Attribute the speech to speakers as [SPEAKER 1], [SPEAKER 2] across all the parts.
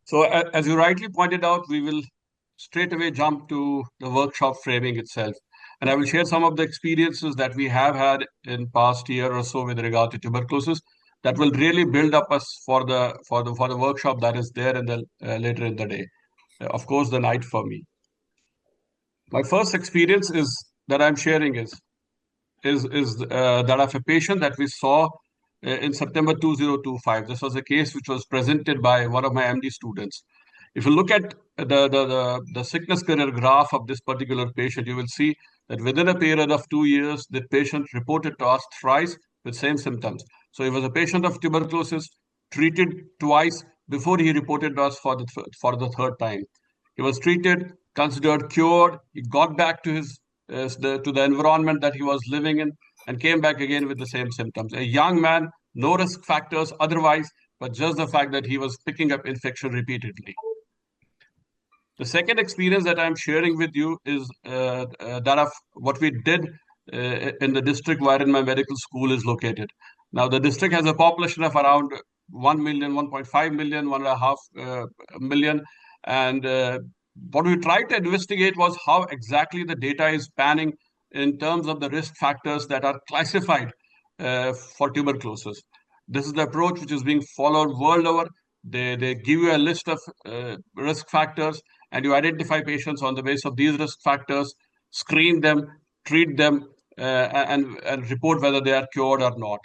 [SPEAKER 1] So as you rightly pointed out, we will straight away jump to the workshop framing itself. And I will share some of the experiences that we have had in past year or so with regard to tuberculosis that will really build up us for the workshop that is there in the later in the day. Of course, the night for me. My first experience is that I'm sharing is that of a patient that we saw in September 2025. This was a case which was presented by one of my MD students. If you look at the sickness career graph of this particular patient, you will see that within a period of 2 years, the patient reported to us thrice with same symptoms. So he was a patient of tuberculosis, treated twice before he reported to us for the third time. He was treated, considered cured. He got back to to the environment that he was living in, and came back again with the same symptoms. A young man, no risk factors otherwise, but just the fact that he was picking up infection repeatedly. The second experience that I'm sharing with you is that of what we did in the district wherein my medical school is located. Now, the district has a population of around 1 million, 1.5 million, 1.5 million. And what we tried to investigate was how exactly the data is panning in terms of the risk factors that are classified for tuberculosis. This is the approach which is being followed world over. They give you a list of risk factors, and you identify patients on the basis of these risk factors, screen them, treat them, and report whether they are cured or not.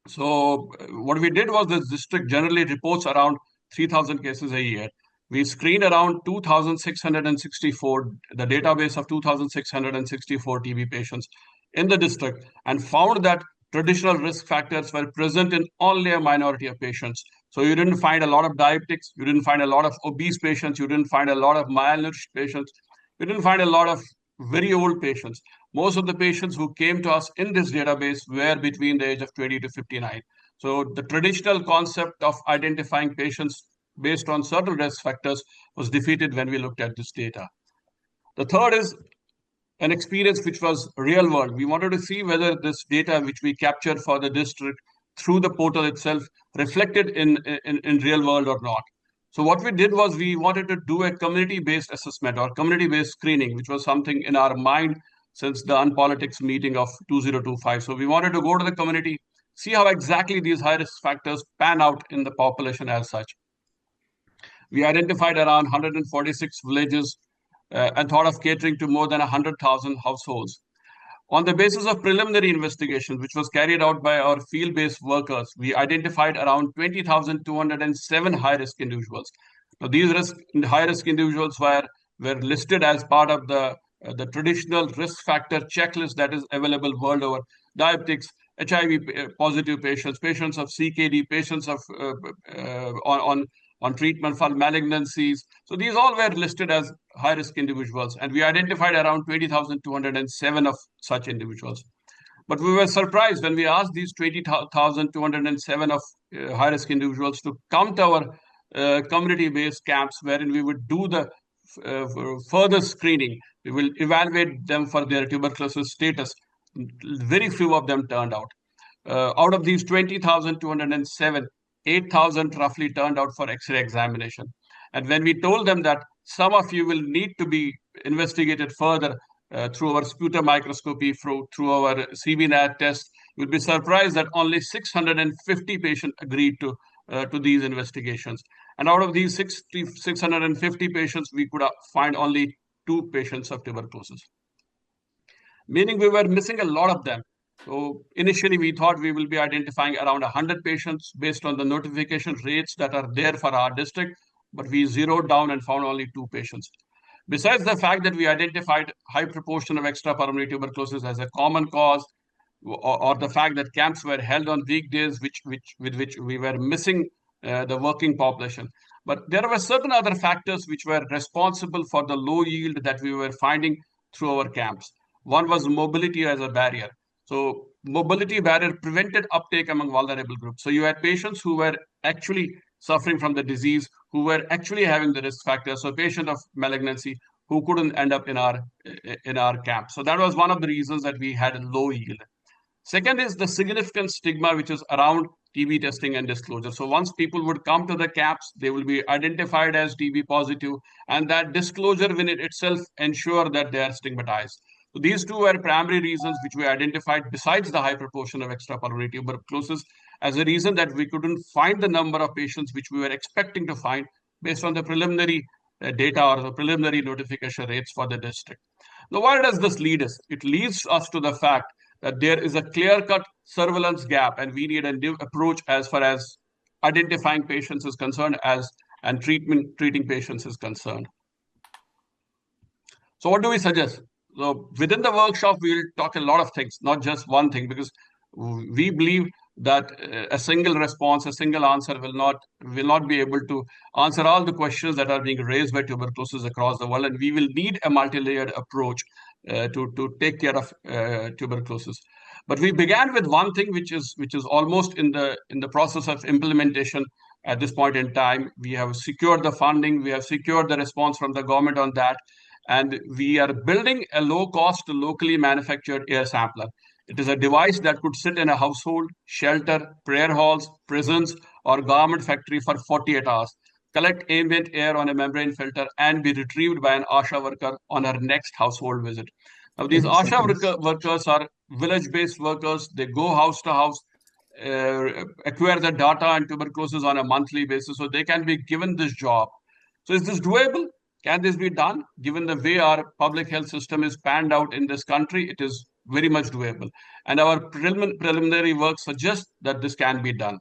[SPEAKER 1] So what we did was the district generally reports around 3,000 cases a year. We screened around 2,664, the database of 2,664 TB patients in the district, and found that traditional risk factors were present in only a minority of patients. So you didn't find a lot of diabetics, you didn't find a lot of obese patients, you didn't find a lot of malnourished patients, you didn't find a lot of very old patients. Most of the patients who came to us in this database were between the age of 20 to 59. So the traditional concept of identifying patients based on certain risk factors was defeated when we looked at this data. The third is an experience which was real world. We wanted to see whether this data which we captured for the district through the portal itself reflected in real world or not. So what we did was we wanted to do a community-based assessment or community-based screening, which was something in our mind since the Unpolitics meeting of 2025. So we wanted to go to the community, see how exactly these high-risk factors pan out in the population as such. We identified around 146 villages and thought of catering to more than 100,000 households. On the basis of preliminary investigation, which was carried out by our field-based workers, we identified around 20,207 high-risk individuals. Now, these high-risk individuals were listed as part of the traditional risk factor checklist that is available world over: diabetics, HIV positive patients, patients of CKD, patients of on treatment for malignancies. So these all were listed as high-risk individuals, and we identified around 20,207 of such individuals. But we were surprised when we asked these 20,207 of high-risk individuals to come to our community-based camps, wherein we would do the further screening. We will evaluate them for their tuberculosis status. Very few of them turned out. Out of these 20,207, 8,000 roughly turned out for X-ray examination. And when we told them that some of you will need to be investigated further through our sputum microscopy, through our CBNAT test, you'll be surprised that only 650 patients agreed to these investigations. And out of these 650 patients, we could find only 2 patients of tuberculosis, meaning we were missing a lot of them. So initially, we thought we will be identifying around 100 patients based on the notification rates that are there for our district, but we zeroed down and found only 2 patients. Besides the fact that we identified high proportion of extrapulmonary tuberculosis as a common cause, or the fact that camps were held on weekdays, with which we were missing the working population. But there were certain other factors which were responsible for the low yield that we were finding through our camps. One was mobility as a barrier. So mobility barrier prevented uptake among vulnerable groups. So you had patients who were actually suffering from the disease, who were actually having the risk factors. So patient of malignancy who couldn't end up in our camp. So that was one of the reasons that we had a low yield. Second is the significant stigma which is around TB testing and disclosure. So once people would come to the camps, they will be identified as TB positive, and that disclosure will in itself ensure that they are stigmatized. So these two were primary reasons which we identified besides the high proportion of extrapulmonary tuberculosis as a reason that we couldn't find the number of patients which we were expecting to find based on the preliminary data or the preliminary notification rates for the district. Now, where does this lead us? It leads us to the fact that there is a clear-cut surveillance gap, and we need a new approach as far as identifying patients is concerned, and treating patients is concerned. So, what do we suggest? So, within the workshop, we'll talk a lot of things, not just one thing, because we believe that a single response, a single answer will not be able to answer all the questions that are being raised by tuberculosis across the world, and we will need a multi-layered approach to take care of tuberculosis. But we began with one thing which is almost in the process of implementation at this point in time. We have secured the funding, we have secured the response from the government on that, and we are building a low-cost, locally manufactured air sampler. It is a device that could sit in a household, shelter, prayer halls, prisons, or garment factory for 48 hours, collect ambient air on a membrane filter, and be retrieved by an ASHA worker on her next household visit. Now, these ASHA workers are village-based workers. They go house to house, acquire the data on tuberculosis on a monthly basis, so they can be given this job. So is this doable? Can this be done? Given the way our public health system is panned out in this country, it is very much doable. And our preliminary work suggests that this can be done.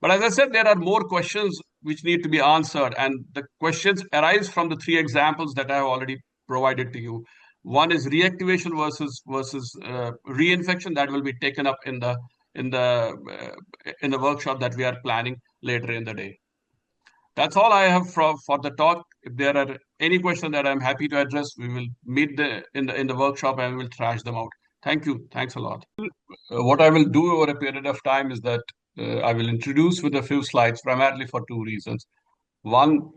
[SPEAKER 1] But as I said, there are more questions which need to be answered. And the questions arise from the three examples that I have already provided to you. One is reactivation versus reinfection that will be taken up in the workshop that we are planning later in the day. That's all I have for the talk. If there are any questions that I'm happy to address, we will meet in the workshop and we'll thrash them out. Thank you. Thanks a lot. What I will do over a period of time is that I will introduce with a few slides, primarily for two reasons. One,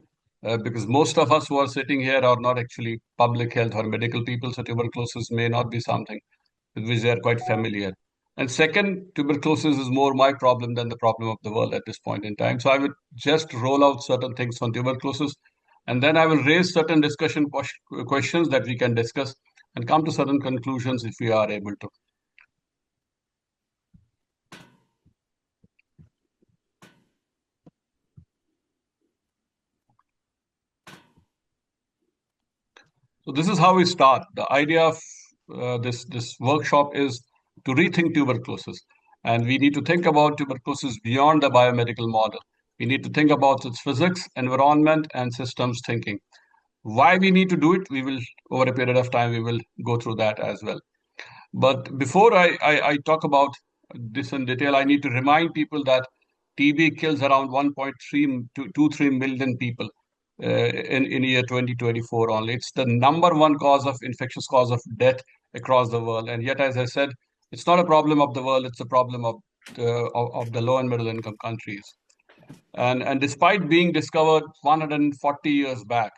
[SPEAKER 1] because most of us who are sitting here are not actually public health or medical people, so tuberculosis may not be something with which they are quite familiar. And second, tuberculosis is more my problem than the problem of the world at this point in time. So I would just roll out certain things on tuberculosis, and then I will raise certain discussion questions that we can discuss and come to certain conclusions if we are able to. So this is how we start. The idea of this workshop is to rethink tuberculosis. And we need to think about tuberculosis beyond the biomedical model. We need to think about its physics, environment, and systems thinking. Why we need to do it, over a period of time, we will go through that as well. But before I talk about this in detail, I need to remind people that TB kills around 1.3 million people in year 2024 only. It's the number one infectious cause of death across the world. And yet, as I said, it's not a problem of the world, it's a problem of the low and middle income countries. And despite being discovered 140 years back,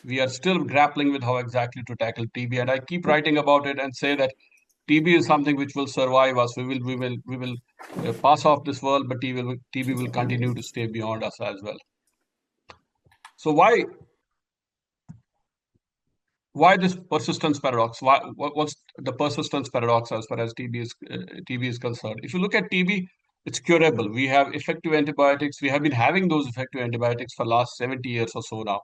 [SPEAKER 1] we are still grappling with how exactly to tackle TB. And I keep writing about it and say that TB is something which will survive us. We will pass off this world, but TB will continue to stay beyond us as well. So why this persistence paradox? What's the persistence paradox as far as TB is concerned? If you look at TB, it's curable. We have effective antibiotics. We have been having those effective antibiotics for last 70 years or so now,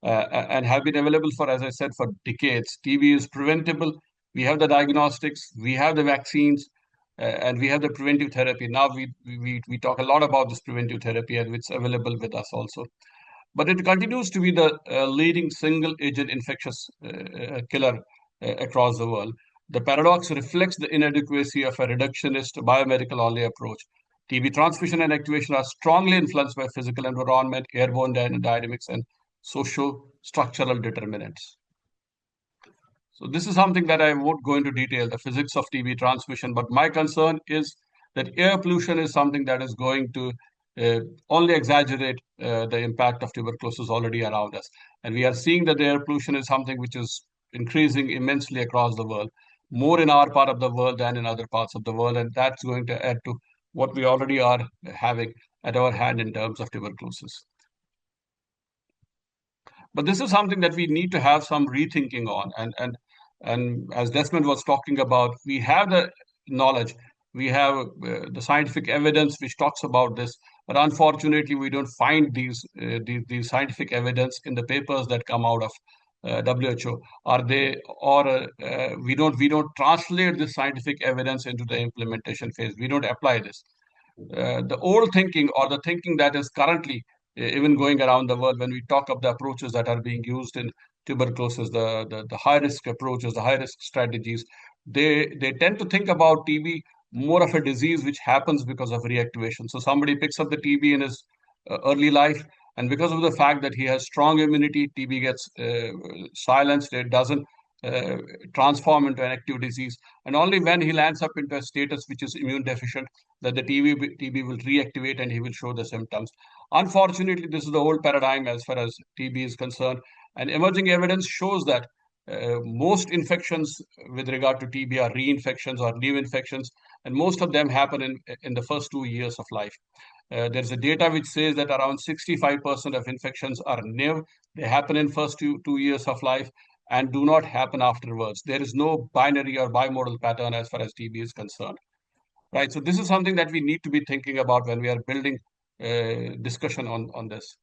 [SPEAKER 1] and have been available for, as I said, for decades. TB is preventable. We have the diagnostics. We have the vaccines. And we have the preventive therapy. Now we talk a lot about this preventive therapy and it's available with us also. But it continues to be the leading single-agent infectious killer across the world. The paradox reflects the inadequacy of a reductionist biomedical-only approach. TB transmission and activation are strongly influenced by physical environment, airborne dynamics, and socio-structural determinants. So this is something that I won't go into detail, the physics of TB transmission, but my concern is that air pollution is something that is going to only exaggerate the impact of tuberculosis already around us. And we are seeing that the air pollution is something which is increasing immensely across the world, more in our part of the world than in other parts of the world. And that's going to add to what we already are having at our hand in terms of tuberculosis. But this is something that we need to have some rethinking on. And as Desmond was talking about, we have the knowledge, we have the scientific evidence which talks about this, but unfortunately, we don't find these scientific evidence in the papers that come out of WHO. Are they, or we don't translate this scientific evidence into the implementation phase. We don't apply this. The old thinking, or the thinking that is currently even going around the world when we talk of the approaches that are being used in tuberculosis, the high risk approaches, the high risk strategies, they tend to think about TB more of a disease which happens because of reactivation. So somebody picks up the TB in his early life, and because of the fact that he has strong immunity, TB gets silenced. It doesn't uh, transform into an active disease. And only when he lands up into a status which is immune deficient, that the TB will reactivate and he will show the symptoms. Unfortunately, this is the old paradigm as far as TB is concerned. And emerging evidence shows that most infections with regard to TB are reinfections or new infections, and most of them happen in the first 2 years of life. There's a data which says that around 65% of infections are new. They happen in first two years of life and do not happen afterwards. There is no binary or bimodal pattern as far as TB is concerned. Right. So this is something that we need to be thinking about when we are building discussion on this.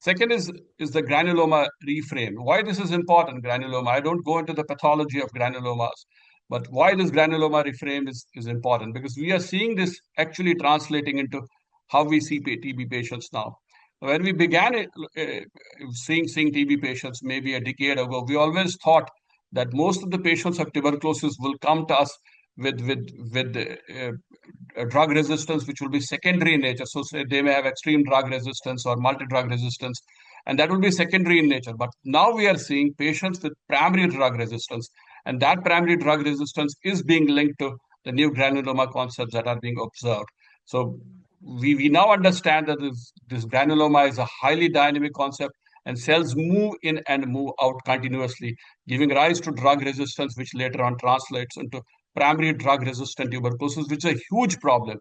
[SPEAKER 1] Second is the granuloma reframe. Why this is important, granuloma? I don't go into the pathology of granulomas, but why this granuloma reframe is important, because we are seeing this actually translating into how we see TB patients now. When we began seeing TB patients maybe a decade ago, we always thought that most of the patients of tuberculosis will come to us with drug resistance, which will be secondary in nature. So say they may have extreme drug resistance or multi-drug resistance, and that will be secondary in nature. But now we are seeing patients with primary drug resistance, and that primary drug resistance is being linked to the new granuloma concepts that are being observed. So we now understand that this granuloma is a highly dynamic concept, and cells move in and move out continuously, giving rise to drug resistance, which later on translates into primary drug resistant tuberculosis, which is a huge problem.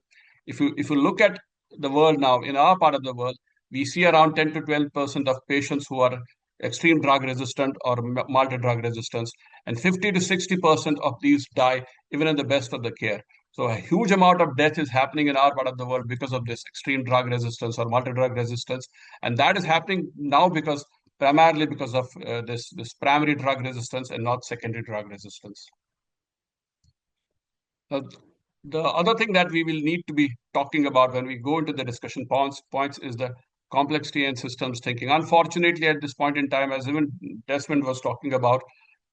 [SPEAKER 1] If you look at the world now, in our part of the world, we see around 10 to 12% of patients who are extreme drug resistant or multi drug resistance, and 50 to 60% of these die even in the best of the care. So a huge amount of death is happening in our part of the world because of this extreme drug resistance or multi drug resistance, and that is happening now because primarily because of this primary drug resistance and not secondary drug resistance. Now, the other thing that we will need to be talking about when we go into the discussion points is the complexity and systems thinking. Unfortunately, at this point in time, as even Desmond was talking about,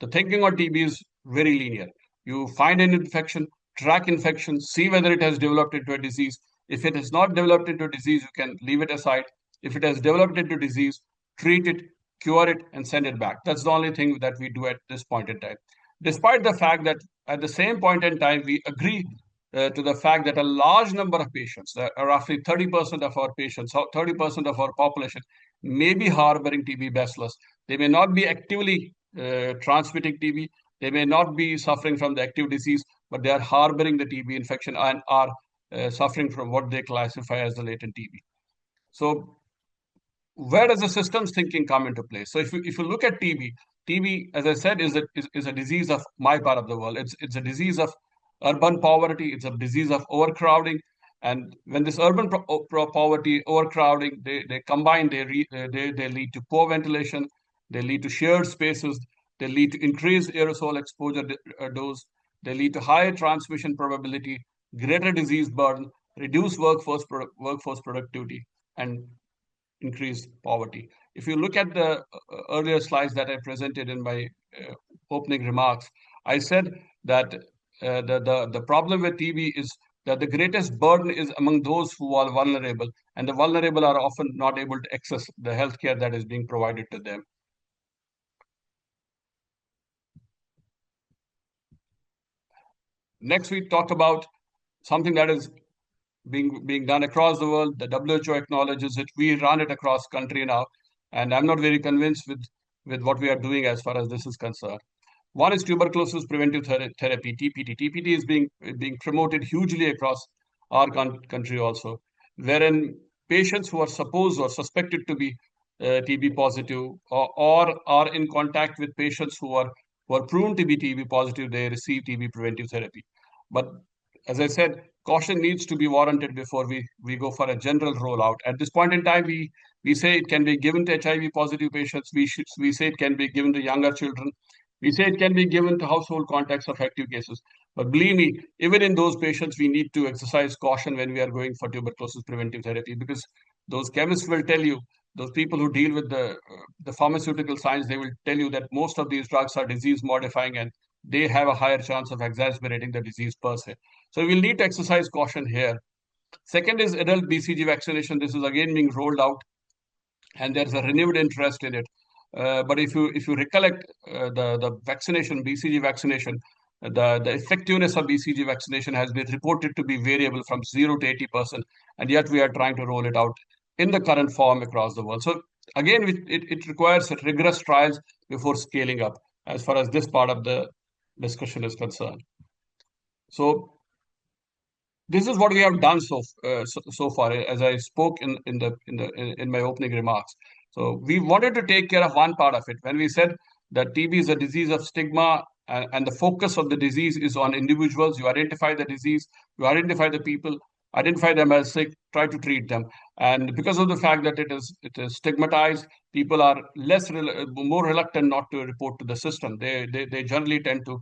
[SPEAKER 1] the thinking on TB is very linear. You find an infection, track infection, see whether it has developed into a disease. If it has not developed into a disease, you can leave it aside. If it has developed into disease, treat it, cure it, and send it back. That's the only thing that we do at this point in time. Despite the fact that at the same point in time, we agree to the fact that a large number of patients, roughly 30% of our patients, 30% of our population, may be harboring TB bacillus. They may not be actively transmitting TB. They may not be suffering from the active disease, but they are harboring the TB infection and are suffering from what they classify as the latent TB. So where does the systems thinking come into play? So if you look at TB, as I said, is a disease of my part of the world. It's a disease of urban poverty. It's a disease of overcrowding. And when this urban poverty, overcrowding, they combine, they lead to poor ventilation, they lead to shared spaces, they lead to increased aerosol exposure dose, they lead to higher transmission probability, greater disease burden, reduced workforce productivity, and increased poverty. If you look at the earlier slides that I presented in my opening remarks, I said that the problem with TB is that the greatest burden is among those who are vulnerable, and the vulnerable are often not able to access the healthcare that is being provided to them. Next, we talk about something that is being done across the world. The WHO acknowledges it. We run it across country now, and I'm not very convinced with what we are doing as far as this is concerned. One is tuberculosis preventive therapy, TPT. TPT is being promoted hugely across our country also, wherein patients who are supposed or suspected to be TB positive, or are in contact with patients who are proven to be TB positive, they receive TB preventive therapy. But as I said, caution needs to be warranted before we go for a general rollout. At this point in time, we say it can be given to HIV positive patients. We say it can be given to younger children. We say it can be given to household contacts of active cases. But believe me, even in those patients, we need to exercise caution when we are going for tuberculosis preventive therapy, because those chemists will tell you, those people who deal with the pharmaceutical science, they will tell you that most of these drugs are disease modifying, and they have a higher chance of exacerbating the disease per se. So we'll need to exercise caution here. Second is adult BCG vaccination. This is again being rolled out, and there's a renewed interest in it. But if you recollect, the vaccination, BCG vaccination, the effectiveness of BCG vaccination has been reported to be variable from 0 to 80%, and yet we are trying to roll it out in the current form across the world. So again, it requires rigorous trials before scaling up, as far as this part of the discussion is concerned. So this is what we have done so far, as I spoke in my opening remarks. So we wanted to take care of one part of it when we said that TB is a disease of stigma, and the focus of the disease is on individuals. You identify the disease, you identify the people, identify them as sick, try to treat them. And because of the fact that it is stigmatized, people are more reluctant not to report to the system. They generally tend to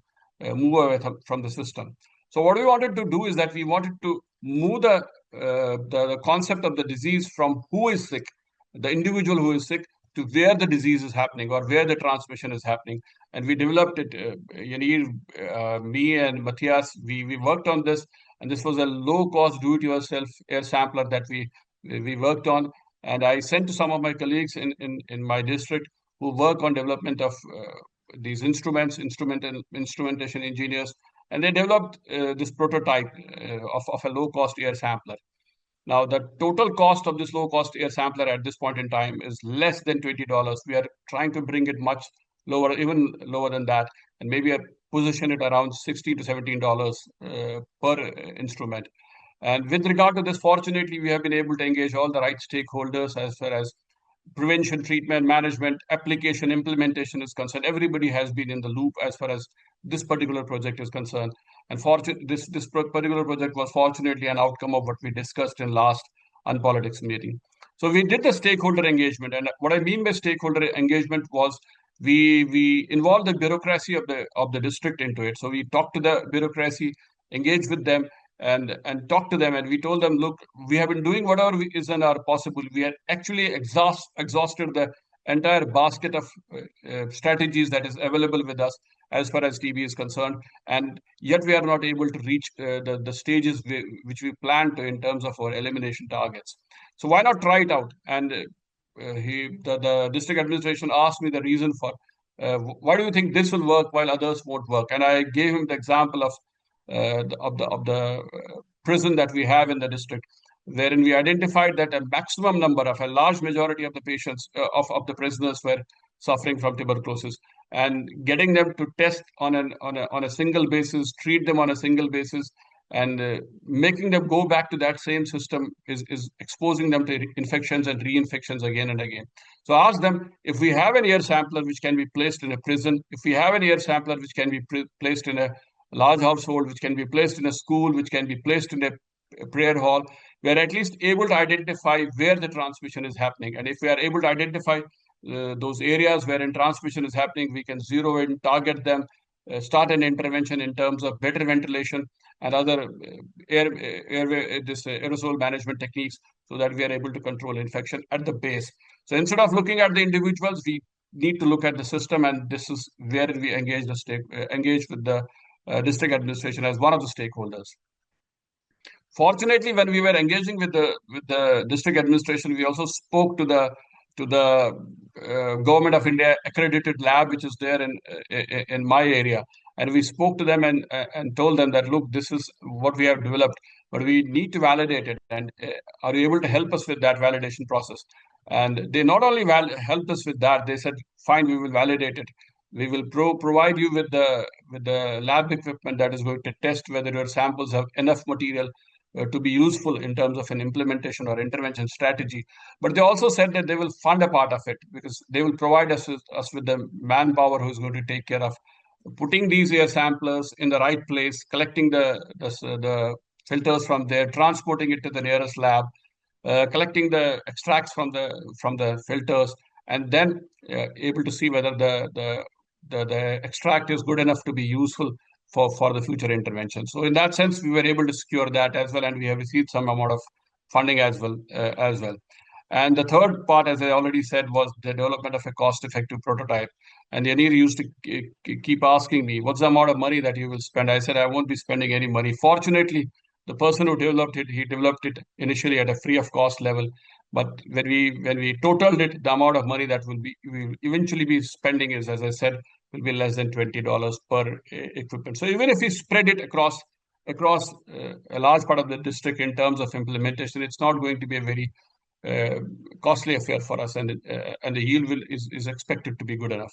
[SPEAKER 1] move away from the system. So what we wanted to do is that we wanted to move the concept of the disease from who is sick, the individual who is sick, to where the disease is happening or where the transmission is happening. And we developed it. Me and Matthias, we worked on this, and this was a low-cost, do-it-yourself air sampler that we worked on. And I sent to some of my colleagues in my district who work on development of these instrumentation engineers, and they developed this prototype of a low-cost air sampler. Now, the total cost of this low-cost air sampler at this point in time is less than $20. We are trying to bring it much lower, even lower than that, and maybe position it around $16 to $17 per instrument. And with regard to this, fortunately, we have been able to engage all the right stakeholders as far as prevention, treatment, management, application, implementation is concerned. Everybody has been in the loop as far as this particular project is concerned. And this particular project was fortunately an outcome of what we discussed in last Unpolitics meeting. So we did the stakeholder engagement. And what I mean by stakeholder engagement was we involved the bureaucracy of the district into it. So we talked to the bureaucracy, engaged with them, and talk to them, and we told them, look, we have been doing whatever is in our possible. We had actually exhausted the entire basket of strategies that is available with us as far as TB is concerned, and yet we are not able to reach the stages which we planned to in terms of our elimination targets. So why not try it out? And the district administration asked me the reason for why do you think this will work while others won't work? And I gave him the example of the prison that we have in the district, wherein we identified that a maximum number of a large majority of the patients of the prisoners were suffering from tuberculosis, and getting them to test on a single basis, treat them on a single basis, and making them go back to that same system is exposing them to infections and reinfections again and again. So ask them, if we have an air sampler which can be placed in a prison, if we have an air sampler which can be placed in a large household, which can be placed in a school, which can be placed in a prayer hall, we are at least able to identify where the transmission is happening. And if we are able to identify those areas wherein transmission is happening, we can zero in, target them, start an intervention in terms of better ventilation and other aerosol management techniques, so that we are able to control infection at the base. So instead of looking at the individuals, we need to look at the system, and this is where we engage with the district administration as one of the stakeholders. Fortunately, when we were engaging with the district administration, we also spoke to the Government of India accredited lab, which is there in my area, and we spoke to them and told them that, look, this is what we have developed, but we need to validate it, and are you able to help us with that validation process? And they not only helped us with that, they said, fine, we will validate it. We will provide you with the lab equipment that is going to test whether your samples have enough material to be useful in terms of an implementation or intervention strategy. But they also said that they will fund a part of it because they will provide us with the manpower who is going to take care of putting these air samplers in the right place, collecting the filters from there, transporting it to the nearest lab, collecting the extracts from the filters, and then able to see whether the extract is good enough to be useful for the future intervention. So in that sense, we were able to secure that as well, and we have received some amount of funding as well. And the third part, as I already said, was the development of a cost-effective prototype. And Yanir used to keep asking me, "What's the amount of money that you will spend?" I said, "I won't be spending any money." Fortunately, the person who developed it, he developed it initially at a free of cost level. But when we totaled it, the amount of money that we will eventually be spending is, as I said, will be less than $20 per equipment. So even if we spread it across a large part of the district in terms of implementation, it's not going to be a very costly affair for us, and the yield is expected to be good enough.